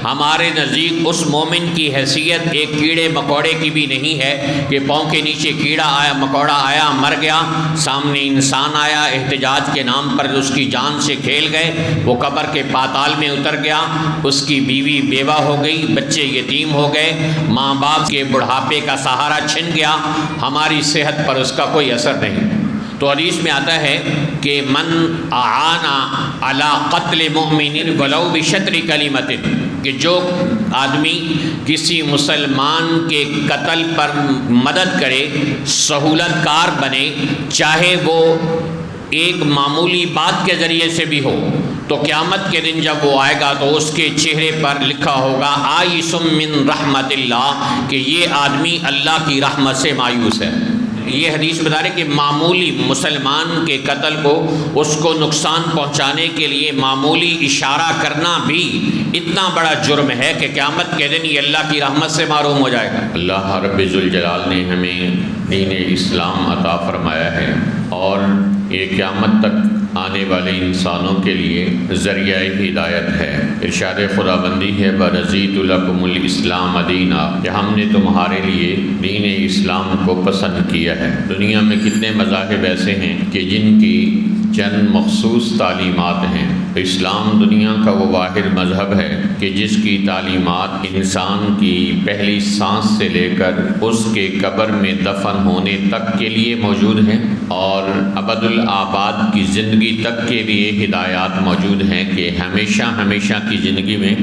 ہمارے نزدیک اس مومن کی حیثیت ایک کیڑے مکوڑے کی بھی نہیں ہے کہ پاؤں کے نیچے کیڑا آیا مکوڑا آیا مر گیا، سامنے انسان آیا احتجاج کے نام پر اس کی جان سے کھیل گئے، وہ قبر کے پاتال میں اتر گیا، اس کی بیوی بیوہ ہو گئی، بچے یتیم ہو گئے، ماں باپ کے بڑھاپے کا سہارا چھن گیا، ہماری صحت پر اس کا کوئی اثر نہیں۔ تو حدیث میں آتا ہے کہ من اعانا علی قتل مؤمن ولو بشطر کلمۃ، کہ جو آدمی کسی مسلمان کے قتل پر مدد کرے، سہولت کار بنے، چاہے وہ ایک معمولی بات کے ذریعے سے بھی ہو، تو قیامت کے دن جب وہ آئے گا تو اس کے چہرے پر لکھا ہوگا آئس من رحمت اللہ، کہ یہ آدمی اللہ کی رحمت سے مایوس ہے۔ یہ حدیث بتا رہے کہ معمولی مسلمان کے قتل کو، اس کو نقصان پہنچانے کے لیے معمولی اشارہ کرنا بھی اتنا بڑا جرم ہے کہ قیامت کے دن یہ اللہ کی رحمت سے محروم ہو جائے گا۔ اللہ رب ذوالجلال نے ہمیں دین اسلام عطا فرمایا ہے، اور یہ قیامت تک آنے والے انسانوں کے لیے ذریعہ ہدایت ہے۔ ارشاد خداوندی ہے وَرَضِيتُ لَكُمُ الْإِسْلَامَ دِينًا، کہ ہم نے تمہارے لیے دین اسلام کو پسند کیا ہے۔ دنیا میں کتنے مذاہب ایسے ہیں کہ جن کی چند مخصوص تعلیمات ہیں، اسلام دنیا کا وہ واحد مذہب ہے کہ جس کی تعلیمات انسان کی پہلی سانس سے لے کر اس کے قبر میں دفن ہونے تک کے لیے موجود ہیں، اور ابد الآباد کی زندگی تک کے لیے ہدایات موجود ہیں کہ ہمیشہ ہمیشہ کی زندگی میں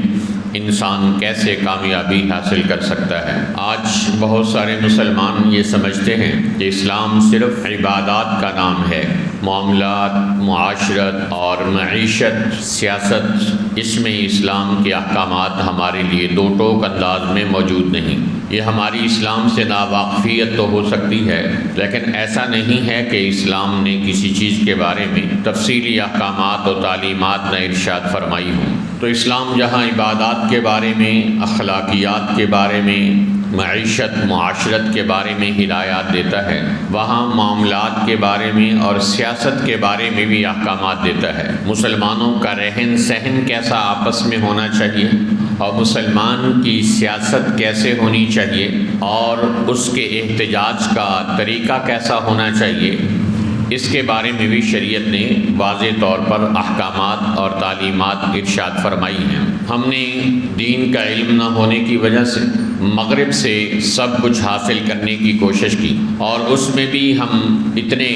انسان کیسے کامیابی حاصل کر سکتا ہے۔ آج بہت سارے مسلمان یہ سمجھتے ہیں کہ اسلام صرف عبادات کا نام ہے، معاملات، معاشرت اور معیشت، سیاست، اس میں اسلام کے احکامات ہمارے لیے دو ٹوک انداز میں موجود نہیں۔ یہ ہماری اسلام سے ناواقفیت تو ہو سکتی ہے، لیکن ایسا نہیں ہے کہ اسلام نے کسی چیز کے بارے میں تفصیلی احکامات و تعلیمات نہ ارشاد فرمائی ہوں۔ تو اسلام جہاں عبادات کے بارے میں، اخلاقیات کے بارے میں، معیشت، معاشرت کے بارے میں ہدایات دیتا ہے، وہاں معاملات کے بارے میں اور سیاست کے بارے میں بھی احکامات دیتا ہے۔ مسلمانوں کا رہن سہن کیسا آپس میں ہونا چاہیے، اور مسلمان کی سیاست کیسے ہونی چاہیے، اور اس کے احتجاج کا طریقہ کیسا ہونا چاہیے، اس کے بارے میں بھی شریعت نے واضح طور پر احکامات اور تعلیمات ارشاد فرمائی ہیں۔ ہم نے دین کا علم نہ ہونے کی وجہ سے مغرب سے سب کچھ حاصل کرنے کی کوشش کی، اور اس میں بھی ہم اتنے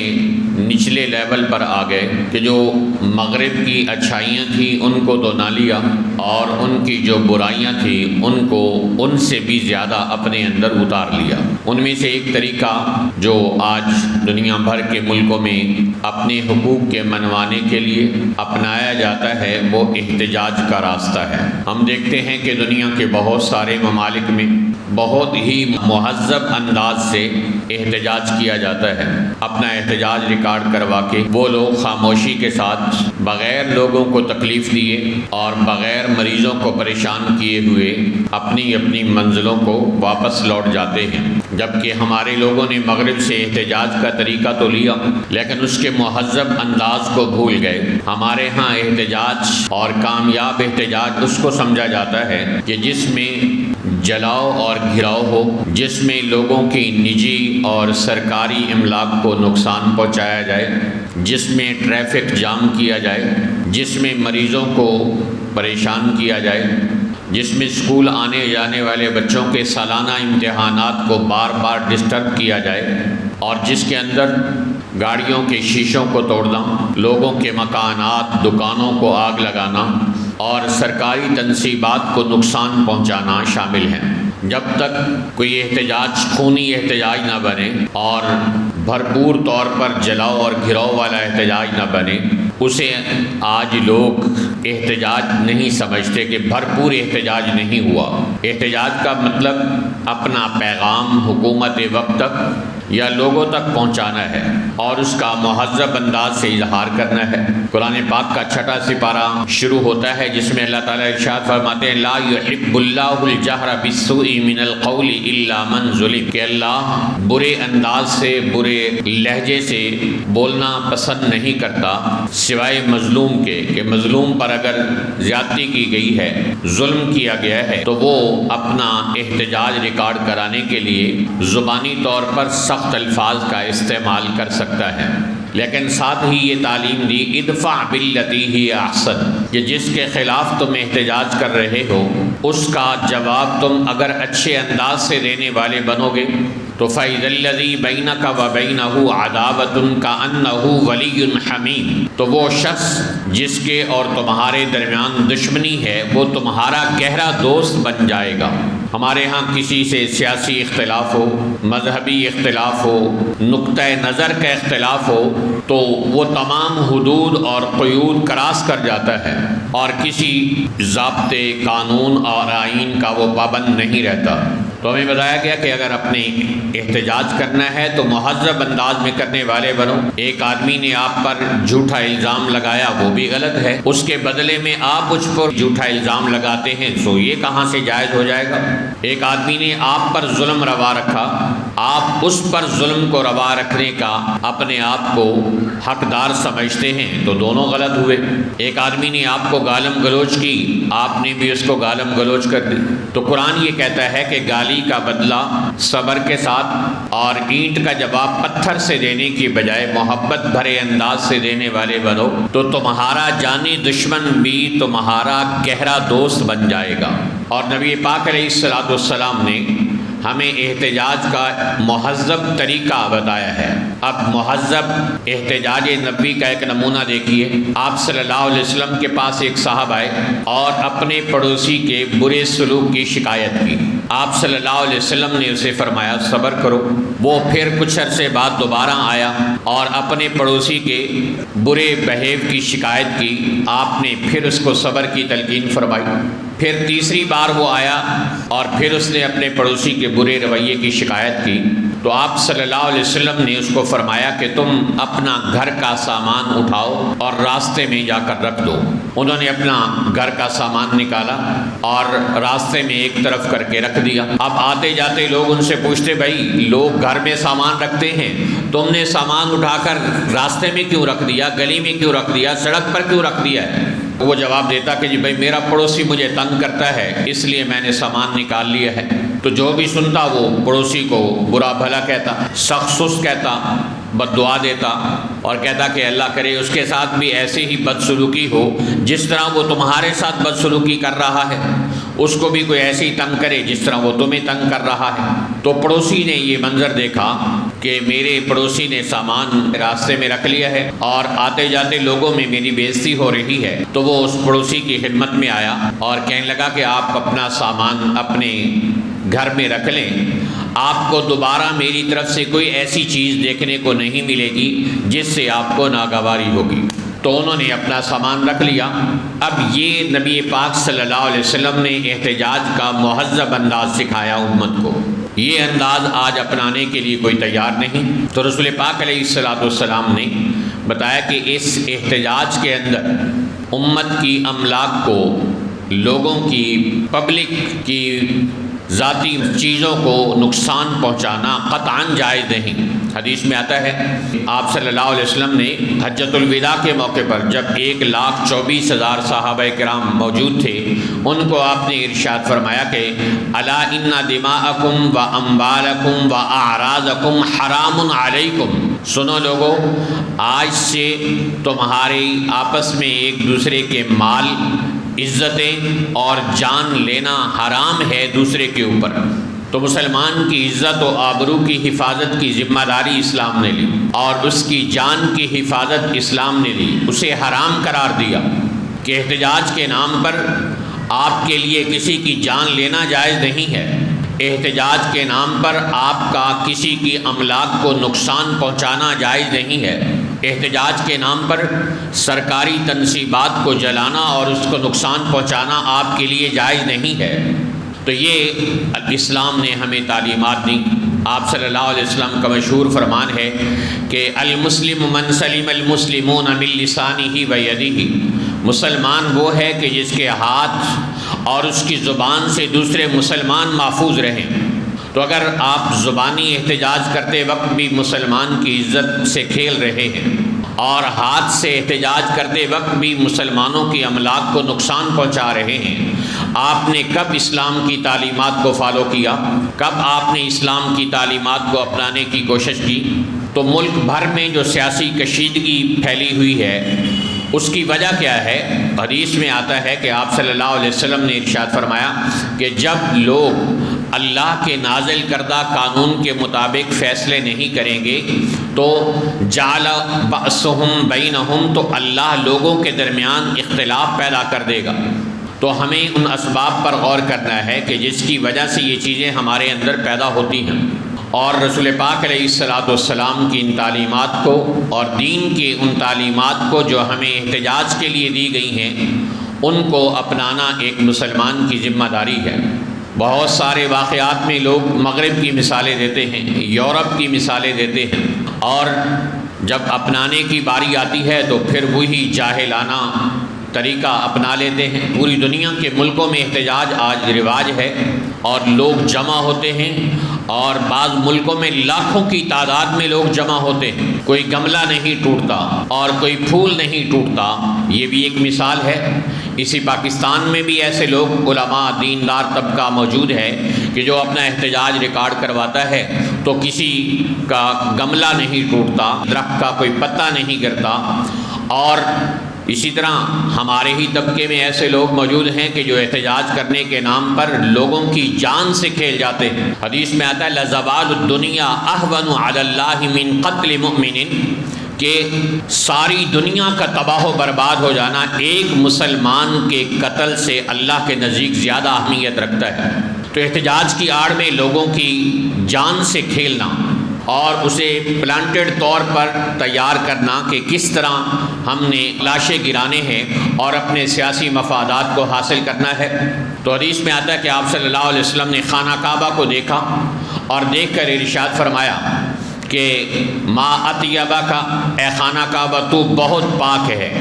نچلے لیول پر آ گئے کہ جو مغرب کی اچھائیاں تھیں ان کو تو نہ لیا، اور ان کی جو برائیاں تھیں ان کو ان سے بھی زیادہ اپنے اندر اتار لیا۔ ان میں سے ایک طریقہ جو آج دنیا بھر کے ملکوں میں اپنے حقوق کے منوانے کے لیے اپنایا جاتا ہے وہ احتجاج کا راستہ ہے۔ ہم دیکھتے ہیں کہ دنیا کے بہت سارے ممالک میں بہت ہی مہذب انداز سے احتجاج کیا جاتا ہے۔ اپنا احتجاج ریکارڈ کروا کے وہ لوگ خاموشی کے ساتھ بغیر لوگوں کو تکلیف دیے اور بغیر مریضوں کو پریشان کیے ہوئے اپنی اپنی منزلوں کو واپس لوٹ جاتے ہیں، جبکہ ہمارے لوگوں نے مغرب سے احتجاج کا طریقہ تو لیا لیکن اس کے مہذب انداز کو بھول گئے۔ ہمارے ہاں احتجاج اور کامیاب احتجاج اس کو سمجھا جاتا ہے کہ جس میں جلاؤ اور گھراؤ ہو، جس میں لوگوں کی نجی اور سرکاری املاک کو نقصان پہنچایا جائے، جس میں ٹریفک جام کیا جائے، جس میں مریضوں کو پریشان کیا جائے، جس میں اسکول آنے جانے والے بچوں کے سالانہ امتحانات کو بار بار ڈسٹرب کیا جائے، اور جس کے اندر گاڑیوں کے شیشوں کو توڑنا، لوگوں کے مکانات، دکانوں کو آگ لگانا اور سرکاری تنصیبات کو نقصان پہنچانا شامل ہیں۔ جب تک کوئی احتجاج خونی احتجاج نہ بنے اور بھرپور طور پر جلاؤ اور گھراؤ والا احتجاج نہ بنے، اسے آج لوگ احتجاج نہیں سمجھتے کہ بھرپور احتجاج نہیں ہوا۔ احتجاج کا مطلب اپنا پیغام حکومت وقت تک یا لوگوں تک پہنچانا ہے، اور اس کا مہذب انداز سے اظہار کرنا ہے۔ قرآن پاک کا 6واں سپارہ شروع ہوتا ہے جس میں اللہ تعالیٰ ارشاد فرماتے ہیں لا يحب اللہ الجہر بالسوء من القول الا من ظلم، کہ اللہ برے انداز سے، برے لہجے سے بولنا پسند نہیں کرتا سوائے مظلوم کے، کہ مظلوم پر اگر زیادتی کی گئی ہے، ظلم کیا گیا ہے تو وہ اپنا احتجاج ریکارڈ کرانے کے لیے زبانی طور پر سخت الفاظ کا استعمال کر سکتا ہے، لیکن ساتھ ہی یہ تعلیم دی ادفع باللتی ہی احسن، کہ جس کے خلاف تم احتجاج کر رہے ہو اس کا جواب تم اگر اچھے انداز سے دینے والے بنو گے تو فَإِذَا الَّذِي بَيْنَكَ وَبَيْنَهُ عَدَاوَةٌ كَأَنَّهُ وَلِيٌّ حَمِيمٌ، تو وہ شخص جس کے اور تمہارے درمیان دشمنی ہے وہ تمہارا گہرا دوست بن جائے گا۔ ہمارے ہاں کسی سے سیاسی اختلاف ہو، مذہبی اختلاف ہو، نقطۂ نظر کا اختلاف ہو تو وہ تمام حدود اور قیود کراس کر جاتا ہے اور کسی ضابطے، قانون اور آئین کا وہ پابند نہیں رہتا۔ تو ہمیں بتایا گیا کہ اگر اپنے احتجاج کرنا ہے تو مہذب انداز میں کرنے والے بنو۔ ایک آدمی نے آپ پر جھوٹا الزام لگایا، وہ بھی غلط ہے، اس کے بدلے میں آپ اس پر جھوٹا الزام لگاتے ہیں تو یہ کہاں سے جائز ہو جائے گا؟ ایک آدمی نے آپ پر ظلم روا رکھا، آپ اس پر ظلم کو روا رکھنے کا اپنے آپ کو حقدار سمجھتے ہیں تو دونوں غلط ہوئے۔ ایک آدمی نے آپ کو گالم گلوچ کی، آپ نے بھی اس کو گالم گلوچ کر دی۔ تو قرآن یہ کہتا ہے کہ گالی کا بدلہ صبر کے ساتھ اور اینٹ کا جواب پتھر سے دینے کی بجائے محبت بھرے انداز سے دینے والے بنو تو تمہارا جانی دشمن بھی تمہارا گہرا دوست بن جائے گا۔ اور نبی پاک علیہ السلام نے ہمیں احتجاج کا مہذب طریقہ بتایا ہے۔ اب مہذب احتجاج نبوی کا ایک نمونہ دیکھیے۔ آپ صلی اللہ علیہ وسلم کے پاس ایک صاحب آئے اور اپنے پڑوسی کے برے سلوک کی شکایت کی۔ آپ صلی اللہ علیہ وسلم نے اسے فرمایا صبر کرو۔ وہ پھر کچھ عرصے بعد دوبارہ آیا اور اپنے پڑوسی کے برے بہیو کی شکایت کی۔ آپ نے پھر اس کو صبر کی تلقین فرمائی۔ پھر تیسری بار وہ آیا اور پھر اس نے اپنے پڑوسی کے برے رویے کی شکایت کی تو آپ صلی اللہ علیہ وسلم نے اس کو فرمایا کہ تم اپنا گھر کا سامان اٹھاؤ اور راستے میں جا کر رکھ دو۔ انہوں نے اپنا گھر کا سامان نکالا اور راستے میں ایک طرف کر کے رکھ دیا۔ اب آتے جاتے لوگ ان سے پوچھتے بھائی لوگ گھر میں سامان رکھتے ہیں، تم نے سامان اٹھا کر راستے میں کیوں رکھ دیا، گلی میں کیوں رکھ دیا، سڑک پر کیوں رکھ دیا ہے؟ وہ جواب دیتا کہ جی بھائی میرا پڑوسی مجھے تنگ کرتا ہے اس لیے میں نے سامان نکال لیا ہے۔ تو جو بھی سنتا وہ پڑوسی کو برا بھلا کہتا، سخت سست کہتا، بد دعا دیتا اور کہتا کہ اللہ کرے اس کے ساتھ بھی ایسی ہی بدسلوکی ہو جس طرح وہ تمہارے ساتھ بدسلوکی کر رہا ہے، اس کو بھی کوئی ایسے ہی تنگ کرے جس طرح وہ تمہیں تنگ کر رہا ہے۔ تو پڑوسی نے یہ منظر دیکھا کہ میرے پڑوسی نے سامان راستے میں رکھ لیا ہے اور آتے جاتے لوگوں میں میری بے عزتی ہو رہی ہے، تو وہ اس پڑوسی کی خدمت میں آیا اور کہنے لگا کہ آپ اپنا سامان اپنے گھر میں رکھ لیں، آپ کو دوبارہ میری طرف سے کوئی ایسی چیز دیکھنے کو نہیں ملے گی جس سے آپ کو ناگواری ہوگی۔ تو انہوں نے اپنا سامان رکھ لیا۔ اب یہ نبی پاک صلی اللہ علیہ وسلم نے احتجاج کا مہذب انداز سکھایا امت کو۔ یہ انداز آج اپنانے کے لیے کوئی تیار نہیں۔ تو رسول پاک علیہ السلام نے بتایا کہ اس احتجاج کے اندر امت کی املاک کو، لوگوں کی، پبلک کی ذاتی چیزوں کو نقصان پہنچانا قطعاً جائز نہیں۔ حدیث میں آتا ہے آپ صلی اللہ علیہ وسلم نے حجۃ الوداع کے موقع پر جب 1,24,000 صحابہ کرام موجود تھے ان کو آپ نے ارشاد فرمایا کہ الا ان دماءکم و اموالکم و اعراضکم حرام علیکم، سنو لوگو آج سے تمہارے آپس میں ایک دوسرے کے مال، عزتیں اور جان لینا حرام ہے دوسرے کے اوپر۔ تو مسلمان کی عزت و آبرو کی حفاظت کی ذمہ داری اسلام نے لی اور اس کی جان کی حفاظت اسلام نے لی، اسے حرام قرار دیا کہ احتجاج کے نام پر آپ کے لیے کسی کی جان لینا جائز نہیں ہے، احتجاج کے نام پر آپ کا کسی کی املاک کو نقصان پہنچانا جائز نہیں ہے، احتجاج کے نام پر سرکاری تنصیبات کو جلانا اور اس کو نقصان پہنچانا آپ کے لیے جائز نہیں ہے۔ تو یہ اسلام نے ہمیں تعلیمات دی آپ صلی اللہ علیہ وسلم کا مشہور فرمان ہے کہ المسلم من سلم المسلمون من لسانہ و یدہ، مسلمان وہ ہے کہ جس کے ہاتھ اور اس کی زبان سے دوسرے مسلمان محفوظ رہیں۔ تو اگر آپ زبانی احتجاج کرتے وقت بھی مسلمان کی عزت سے کھیل رہے ہیں اور ہاتھ سے احتجاج کرتے وقت بھی مسلمانوں کی املاک کو نقصان پہنچا رہے ہیں، آپ نے کب اسلام کی تعلیمات کو فالو کیا؟ کب آپ نے اسلام کی تعلیمات کو اپنانے کی کوشش کی؟ تو ملک بھر میں جو سیاسی کشیدگی پھیلی ہوئی ہے اس کی وجہ کیا ہے؟ حدیث میں آتا ہے کہ آپ صلی اللہ علیہ وسلم نے ارشاد فرمایا کہ جب لوگ اللہ کے نازل کردہ قانون کے مطابق فیصلے نہیں کریں گے تو جعل بأسهم بینہم، تو اللہ لوگوں کے درمیان اختلاف پیدا کر دے گا۔ تو ہمیں ان اسباب پر غور کرنا ہے کہ جس کی وجہ سے یہ چیزیں ہمارے اندر پیدا ہوتی ہیں، اور رسول پاک علیہ الصلاۃ والسلام کی ان تعلیمات کو اور دین کی ان تعلیمات کو جو ہمیں احتجاج کے لیے دی گئی ہیں ان کو اپنانا ایک مسلمان کی ذمہ داری ہے۔ بہت سارے واقعات میں لوگ مغرب کی مثالیں دیتے ہیں، یورپ کی مثالیں دیتے ہیں، اور جب اپنانے کی باری آتی ہے تو پھر وہی جاہلانہ طریقہ اپنا لیتے ہیں۔ پوری دنیا کے ملکوں میں احتجاج آج رواج ہے اور لوگ جمع ہوتے ہیں، اور بعض ملکوں میں لاکھوں کی تعداد میں لوگ جمع ہوتے ہیں، کوئی گملہ نہیں ٹوٹتا اور کوئی پھول نہیں ٹوٹتا۔ یہ بھی ایک مثال ہے۔ اسی پاکستان میں بھی ایسے لوگ علماء دیندار طبقہ موجود ہے کہ جو اپنا احتجاج ریکارڈ کرواتا ہے تو کسی کا گملہ نہیں ٹوٹتا، درخت کا کوئی پتا نہیں گرتا۔ اور اسی طرح ہمارے ہی طبقے میں ایسے لوگ موجود ہیں کہ جو احتجاج کرنے کے نام پر لوگوں کی جان سے کھیل جاتے ہیں۔ حدیث میں آتا ہے لزوال الدنیا اہون علی اللہ من قتل مؤمن، کہ ساری دنیا کا تباہ و برباد ہو جانا ایک مسلمان کے قتل سے اللہ کے نزدیک زیادہ اہمیت رکھتا ہے۔ تو احتجاج کی آڑ میں لوگوں کی جان سے کھیلنا اور اسے پلانٹڈ طور پر تیار کرنا کہ کس طرح ہم نے لاشیں گرانے ہیں اور اپنے سیاسی مفادات کو حاصل کرنا ہے۔ تو حدیث میں آتا ہے کہ آپ صلی اللہ علیہ وسلم نے خانہ کعبہ کو دیکھا اور دیکھ کر ارشاد فرمایا کہ ما اطیبہ کا، اے خانہ کعبہ تو بہت پاک ہے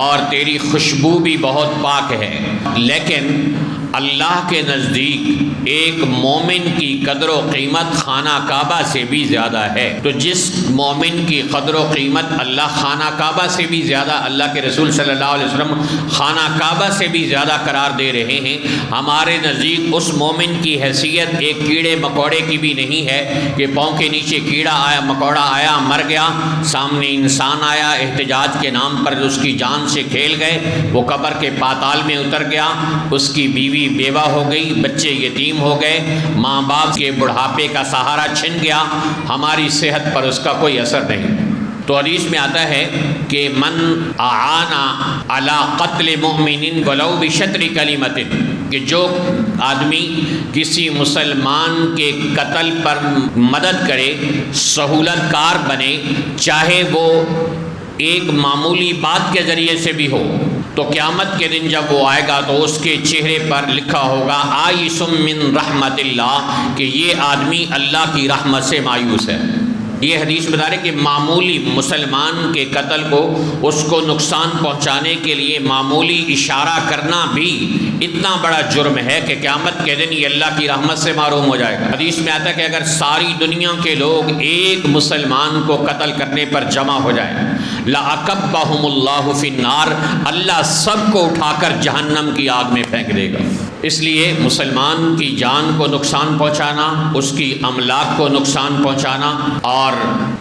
اور تیری خوشبو بھی بہت پاک ہے، لیکن اللہ کے نزدیک ایک مومن کی قدر و قیمت خانہ کعبہ سے بھی زیادہ ہے۔ تو جس مومن کی قدر و قیمت اللہ خانہ کعبہ سے بھی زیادہ، اللہ کے رسول صلی اللہ علیہ وسلم خانہ کعبہ سے بھی زیادہ قرار دے رہے ہیں، ہمارے نزدیک اس مومن کی حیثیت ایک کیڑے مکوڑے کی بھی نہیں ہے کہ پاؤں کے نیچے کیڑا آیا، مکوڑا آیا، مر گیا، سامنے انسان آیا، احتجاج کے نام پر اس کی جان سے کھیل گئے، وہ قبر کے پاتال میں اتر گیا، اس کی بیوی بیوہ ہو گئی، بچے یتیم ہو گئے، ماں باپ کے بڑھاپے کا سہارا چھن گیا، ہماری صحت پر اس کا کوئی اثر نہیں۔ تو حدیث میں آتا ہے کہ من اعانا علی قتل مؤمن ولو بشطر کلمۃ، کہ جو آدمی کسی مسلمان کے قتل پر مدد کرے، سہولت کار بنے، چاہے وہ ایک معمولی بات کے ذریعے سے بھی ہو، تو قیامت کے دن جب وہ آئے گا تو اس کے چہرے پر لکھا ہوگا آئس من رحمت اللہ، کہ یہ آدمی اللہ کی رحمت سے مایوس ہے۔ یہ حدیث بتا رہے کہ معمولی مسلمان کے قتل کو، اس کو نقصان پہنچانے کے لیے معمولی اشارہ کرنا بھی اتنا بڑا جرم ہے کہ قیامت کے دن یہ اللہ کی رحمت سے محروم ہو جائے گا۔ حدیث میں آتا ہے کہ اگر ساری دنیا کے لوگ ایک مسلمان کو قتل کرنے پر جمع ہو جائیں، لَأَكَبَّهُمُ اللَّهُ فِي النَّارِ، اللہ سب کو اٹھا کر جہنم کی آگ میں پھینک دے گا۔ اس لیے مسلمان کی جان کو نقصان پہنچانا، اس کی املاک کو نقصان پہنچانا اور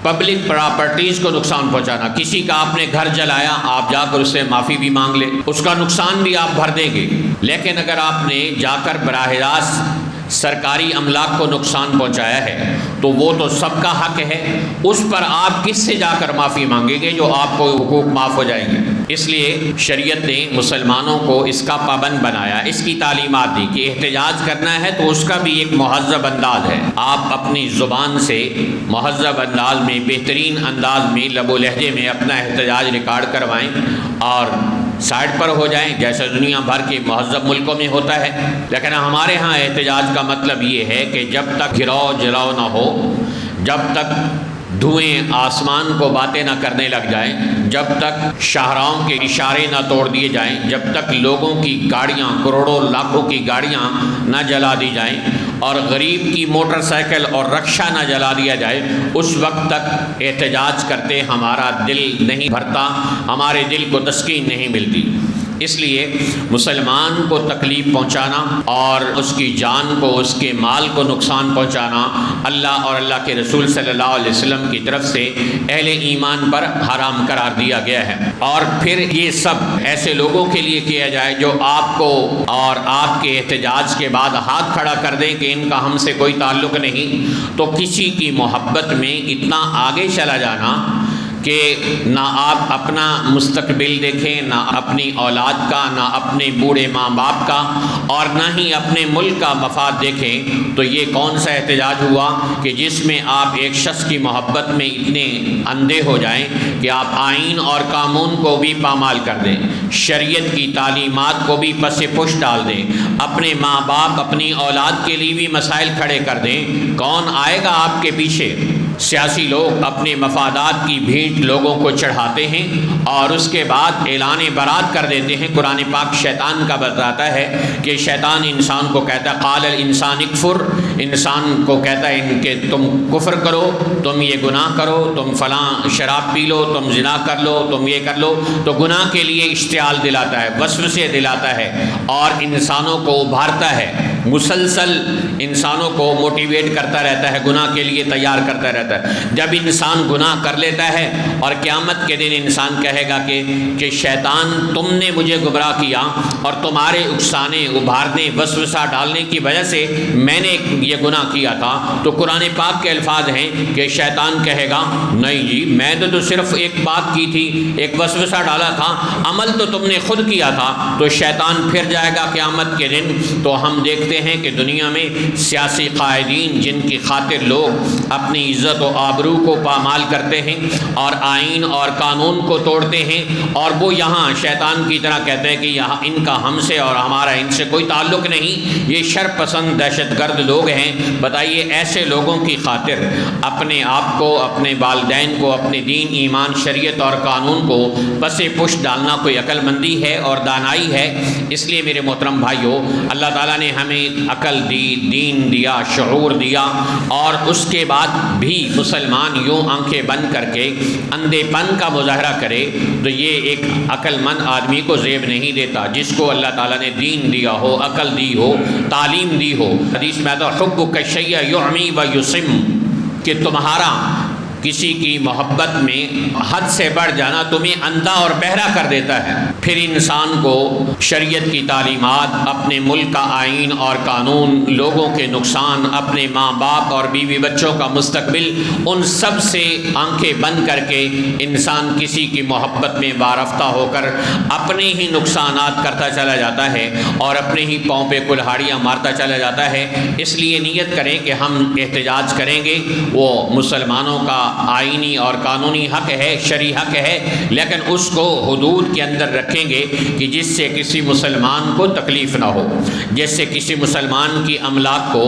پبلک پراپرٹیز کو نقصان پہنچانا، کسی کا آپ نے گھر جلایا، آپ جا کر اس سے معافی بھی مانگ لیں، اس کا نقصان بھی آپ بھر دیں گے، لیکن اگر آپ نے جا کر براہ راست سرکاری املاک کو نقصان پہنچایا ہے تو وہ تو سب کا حق ہے، اس پر آپ کس سے جا کر معافی مانگیں گے جو آپ کو حقوق معاف ہو جائیں گے۔ اس لیے شریعت نے مسلمانوں کو اس کا پابند بنایا، اس کی تعلیمات دی کہ احتجاج کرنا ہے تو اس کا بھی ایک مہذب انداز ہے، آپ اپنی زبان سے مہذب انداز میں، بہترین انداز میں، لب و لہجے میں اپنا احتجاج ریکارڈ کروائیں اور سائڈ پر ہو جائیں، جیسے دنیا بھر کے مہذب ملکوں میں ہوتا ہے۔ لیکن ہمارے ہاں احتجاج کا مطلب یہ ہے کہ جب تک گراؤ جلاؤ نہ ہو، جب تک دھوئیں آسمان کو باتیں نہ کرنے لگ جائیں، جب تک شاہراہوں کے اشارے نہ توڑ دیے جائیں، جب تک لوگوں کی گاڑیاں، کروڑوں لاکھوں کی گاڑیاں نہ جلا دی جائیں اور غریب کی موٹر سائیکل اور رکشہ نہ جلا دیا جائے، اس وقت تک احتجاج کرتے ہمارا دل نہیں بھرتا، ہمارے دل کو تسکین نہیں ملتی۔ اس لیے مسلمان کو تکلیف پہنچانا اور اس کی جان کو، اس کے مال کو نقصان پہنچانا اللہ اور اللہ کے رسول صلی اللہ علیہ وسلم کی طرف سے اہل ایمان پر حرام قرار دیا گیا ہے۔ اور پھر یہ سب ایسے لوگوں کے لیے کیا جائے جو آپ کو اور آپ کے احتجاج کے بعد ہاتھ کھڑا کر دیں کہ ان کا ہم سے کوئی تعلق نہیں، تو کسی کی محبت میں اتنا آگے چلا جانا کہ نہ آپ اپنا مستقبل دیکھیں، نہ اپنی اولاد کا، نہ اپنے بوڑھے ماں باپ کا، اور نہ ہی اپنے ملک کا مفاد دیکھیں، تو یہ کون سا احتجاج ہوا کہ جس میں آپ ایک شخص کی محبت میں اتنے اندھے ہو جائیں کہ آپ آئین اور قانون کو بھی پامال کر دیں، شریعت کی تعلیمات کو بھی پس پش ڈال دیں، اپنے ماں باپ، اپنی اولاد کے لیے بھی مسائل کھڑے کر دیں۔ کون آئے گا آپ کے پیچھے؟ سیاسی لوگ اپنے مفادات کی بھیٹ لوگوں کو چڑھاتے ہیں اور اس کے بعد اعلان برات کر دیتے ہیں۔ قرآن پاک شیطان کا بتاتا ہے کہ شیطان انسان کو کہتا ہے قال الانسان اکفر، انسان کو کہتا ہے کہ تم کفر کرو، تم یہ گناہ کرو، تم فلاں شراب پی لو، تم زنا کر لو، تم یہ کر لو، تو گناہ کے لیے اشتعال دلاتا ہے، وسوسے دلاتا ہے اور انسانوں کو ابھارتا ہے، مسلسل انسانوں کو موٹیویٹ کرتا رہتا ہے، گناہ کے لیے تیار کرتا رہتا ہے۔ جب انسان گناہ کر لیتا ہے اور قیامت کے دن انسان کہے گا کہ شیطان تم نے مجھے گمراہ کیا اور تمہارے اکسانے، ابھارنے، وسوسہ ڈالنے کی وجہ سے میں نے یہ گناہ کیا تھا، تو قرآن پاک کے الفاظ ہیں کہ شیطان کہے گا نہیں جی میں تو صرف ایک بات کی تھی، ایک وسوسہ ڈالا تھا، عمل تو تم نے خود کیا تھا۔ تو شیطان پھر جائے گا قیامت کے دن۔ تو ہم دیکھتے ہیں کہ دنیا میں سیاسی قائدین جن کی خاطر لوگ اپنی عزت و آبرو کو پامال کرتے ہیں اور آئین اور قانون کو توڑتے ہیں، اور وہ یہاں شیطان کی طرح کہتے ہیں کہ یہاں ان کا ہم سے اور ہمارا ان سے کوئی تعلق نہیں، یہ شر پسند دہشت گرد لوگ ہیں۔ بتائیے ایسے لوگوں کی خاطر اپنے آپ کو، اپنے والدین کو، اپنے دین، ایمان، شریعت اور قانون کو پس پش ڈالنا کوئی عقل مندی ہے اور دانائی ہے؟ اس لیے میرے محترم بھائیوں، اللہ تعالیٰ نے ہمیں عقل دی، دین دیا، شعور دیا، اور اس کے بعد بھی مسلمان یوں آنکھیں بند کر کے اندھے پن کا مظاہرہ کرے تو یہ ایک عقل مند آدمی کو زیب نہیں دیتا۔ جس کو اللہ تعالیٰ نے دین دیا ہو، عقل دی ہو، تعلیم دی ہو، حدیث میں آتا ہے حبک الشیء یعمی و یصم، کہ تمہارا کسی کی محبت میں حد سے بڑھ جانا تمہیں اندھا اور بہرا کر دیتا ہے۔ پھر انسان کو شریعت کی تعلیمات، اپنے ملک کا آئین اور قانون، لوگوں کے نقصان، اپنے ماں باپ اور بیوی بچوں کا مستقبل، ان سب سے آنکھیں بند کر کے انسان کسی کی محبت میں وارفتہ ہو کر اپنے ہی نقصانات کرتا چلا جاتا ہے اور اپنے ہی پاؤں پہ کلہاڑیاں مارتا چلا جاتا ہے۔ اس لیے نیت کریں کہ ہم احتجاج کریں گے، وہ مسلمانوں کا آئینی اور قانونی حق ہے، شرعی حق ہے، لیکن اس کو حدود کے اندر رکھیں گے کہ جس سے کسی مسلمان کو تکلیف نہ ہو، جس سے کسی مسلمان کی املاک کو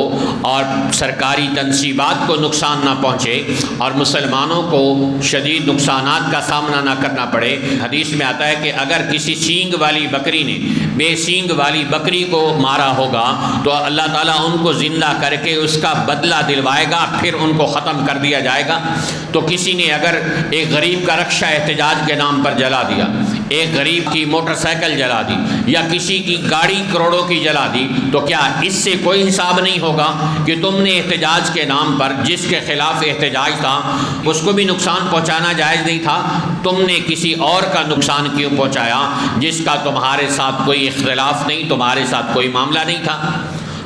اور سرکاری تنصیبات کو نقصان نہ پہنچے اور مسلمانوں کو شدید نقصانات کا سامنا نہ کرنا پڑے۔ حدیث میں آتا ہے کہ اگر کسی سینگ والی بکری نے بے سینگ والی بکری کو مارا ہوگا تو اللہ تعالیٰ ان کو زندہ کر کے اس کا بدلہ دلوائے گا، پھر ان کو ختم کر دیا جائے گا۔ تو کسی نے اگر ایک غریب کا رکشہ احتجاج کے نام پر جلا دیا، ایک غریب کی موٹر سائیکل جلا دی، یا کسی کی گاڑی کروڑوں کی جلا دی، تو کیا اس سے کوئی حساب نہیں ہوگا کہ تم نے احتجاج کے نام پر جس کے خلاف احتجاج تھا اس کو بھی نقصان پہنچانا جائز نہیں تھا؟ تم نے کسی اور کا نقصان کیوں پہنچایا جس کا تمہارے ساتھ کوئی اختلاف نہیں، تمہارے ساتھ کوئی معاملہ نہیں تھا؟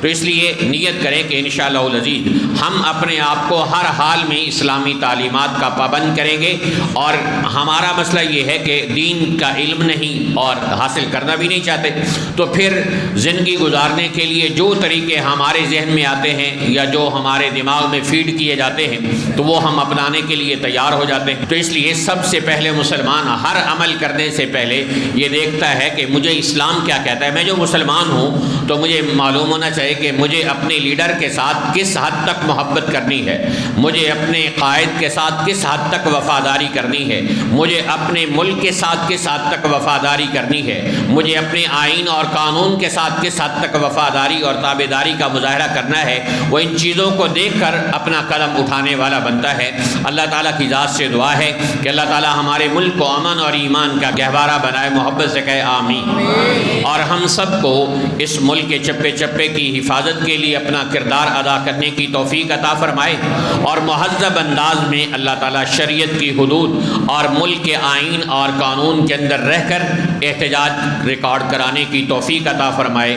تو اس لیے نیت کریں کہ انشاءاللہ العزیز ہم اپنے آپ کو ہر حال میں اسلامی تعلیمات کا پابند کریں گے، اور ہمارا مسئلہ یہ ہے کہ دین کا علم نہیں اور حاصل کرنا بھی نہیں چاہتے، تو پھر زندگی گزارنے کے لیے جو طریقے ہمارے ذہن میں آتے ہیں یا جو ہمارے دماغ میں فیڈ کیے جاتے ہیں تو وہ ہم اپنانے کے لیے تیار ہو جاتے ہیں۔ تو اس لیے سب سے پہلے مسلمان ہر عمل کرنے سے پہلے یہ دیکھتا ہے کہ مجھے اسلام کیا کہتا ہے۔ میں جو مسلمان ہوں تو مجھے معلوم ہونا چاہیے کہ مجھے اپنے لیڈر کے ساتھ کس حد تک محبت کرنی ہے، مجھے اپنے قائد کے ساتھ کس حد تک وفاداری کرنی ہے، مجھے اپنے ملک کے ساتھ کس حد تک وفاداری کرنی ہے، مجھے اپنے آئین اور قانون کے ساتھ کس حد تک وفاداری اور تابعداری کا مظاہرہ کرنا ہے۔ وہ ان چیزوں کو دیکھ کر اپنا قدم اٹھانے والا بنتا ہے۔ اللہ تعالیٰ کی ذات سے دعا ہے کہ اللہ تعالیٰ ہمارے ملک کو امن اور ایمان کا گہوارہ بنائے، محبت سے کہے آمین، اور ہم سب کو اس ملک کے چپے چپے کی حفاظت کے لیے اپنا کردار ادا کرنے کی توفیق عطا فرمائے، اور مہذب انداز میں اللہ تعالیٰ شریعت کی حدود اور ملک کے آئین اور قانون کے اندر رہ کر احتجاج ریکارڈ کرانے کی توفیق عطا فرمائے۔